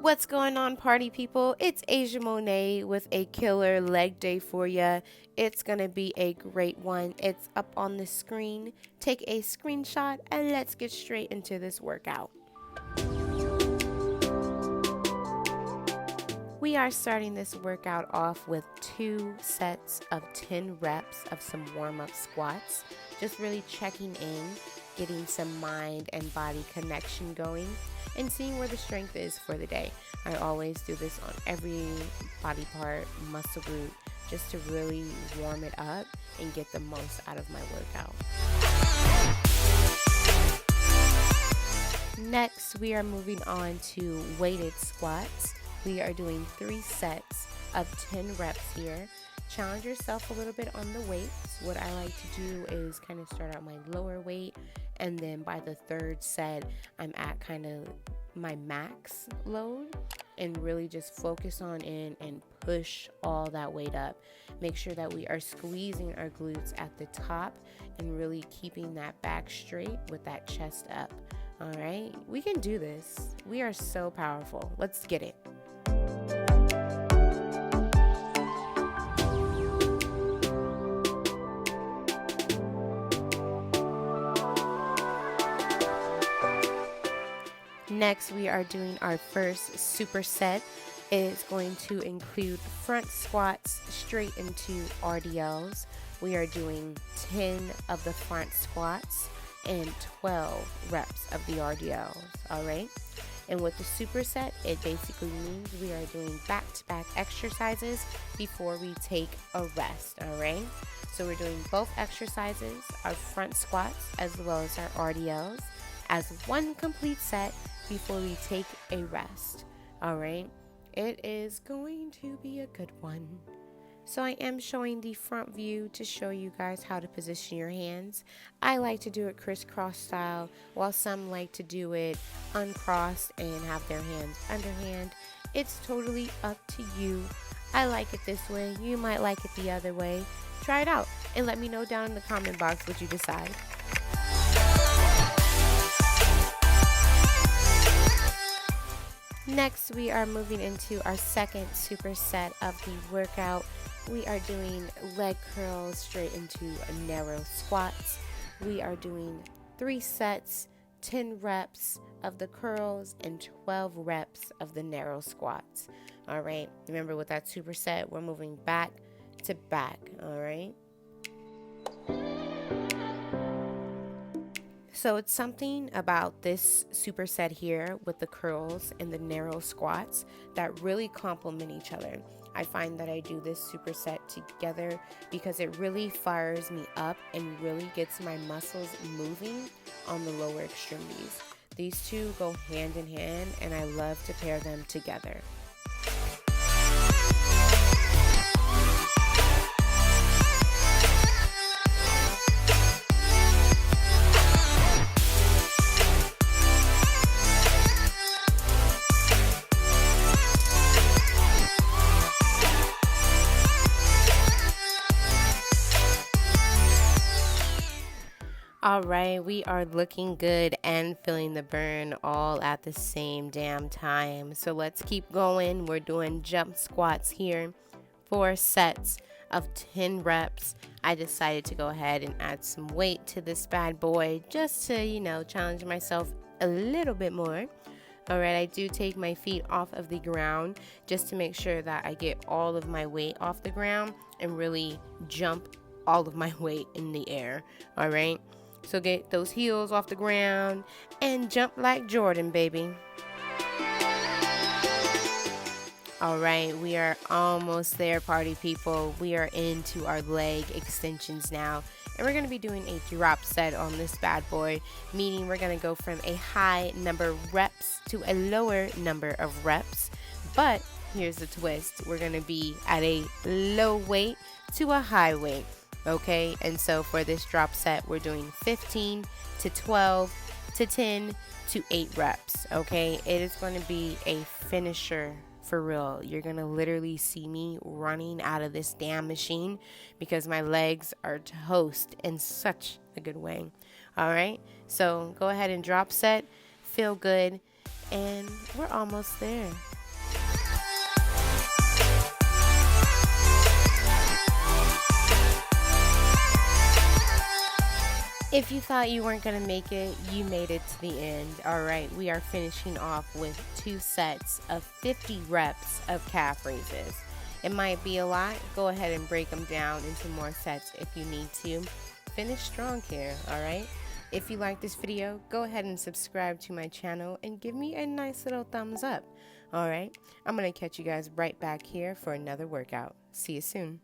What's going on, party people? It's Asia Monet with a killer leg day for you. It's going to be a great one. It's up on the screen. Take a screenshot and let's get straight into this workout. We are starting this workout off with 2 sets of 10 reps of some warm-up squats. Just really checking in, getting some mind and body connection going, and seeing where the strength is for the day. I always do this on every body part, muscle group, just to really warm it up and get the most out of my workout. Next, we are moving on to weighted squats. We are doing 3 sets of 10 reps here. Challenge yourself a little bit on the weights. What I like to do is kind of start out my lower weight, and then by the 3rd set, I'm at kind of my max load, and really just focus on in and push all that weight up. Make sure that we are squeezing our glutes at the top and really keeping that back straight with that chest up. All right, we can do this. We are so powerful. Let's get it. Next, we are doing our first superset. It is going to include front squats straight into RDLs. We are doing 10 of the front squats and 12 reps of the RDLs, all right? And with the superset, it basically means we are doing back-to-back exercises before we take a rest, all right? So we're doing both exercises, our front squats as well as our RDLs, as one complete set before we take a rest. All right, it is going to be a good one. So I am showing the front view to show you guys how to position your hands. I like to do it crisscross style, while some like to do it uncrossed and have their hands underhand. It's totally up to you. I like it this way. You might like it the other way. Try it out and let me know down in the comment box what you decide. Next, we are moving into our second superset of the workout. We are doing leg curls straight into narrow squats. We are doing 3 sets, 10 reps of the curls and 12 reps of the narrow squats. All right, remember with that superset, we're moving back to back, all right? So it's something about this superset here with the curls and the narrow squats that really complement each other. I find that I do this superset together because it really fires me up and really gets my muscles moving on the lower extremities. These two go hand in hand, and I love to pair them together. All right, we are looking good and feeling the burn all at the same damn time. So let's keep going. We're doing jump squats here, 4 sets of 10 reps. I decided to go ahead and add some weight to this bad boy just to, challenge myself a little bit more. All right, I do take my feet off of the ground just to make sure that I get all of my weight off the ground and really jump all of my weight in the air. All right. So get those heels off the ground and jump like Jordan, baby. All right, we are almost there, party people. We are into our leg extensions now. And we're going to be doing a drop set on this bad boy, meaning we're going to go from a high number of reps to a lower number of reps. But here's the twist. We're going to be at a low weight to a high weight. Okay, and so for this drop set, we're doing 15 to 12 to 10 to 8 reps. Okay, it is going to be a finisher for real. You're going to literally see me running out of this damn machine because my legs are toast in such a good way. All right, so go ahead and drop set, feel good, and we're almost there. If you thought you weren't going to make it, you made it to the end. All right, we are finishing off with 2 sets of 50 reps of calf raises. It might be a lot. Go ahead and break them down into more sets if you need to. Finish strong here, all right? If you like this video, go ahead and subscribe to my channel and give me a nice little thumbs up. All right, I'm going to catch you guys right back here for another workout. See you soon.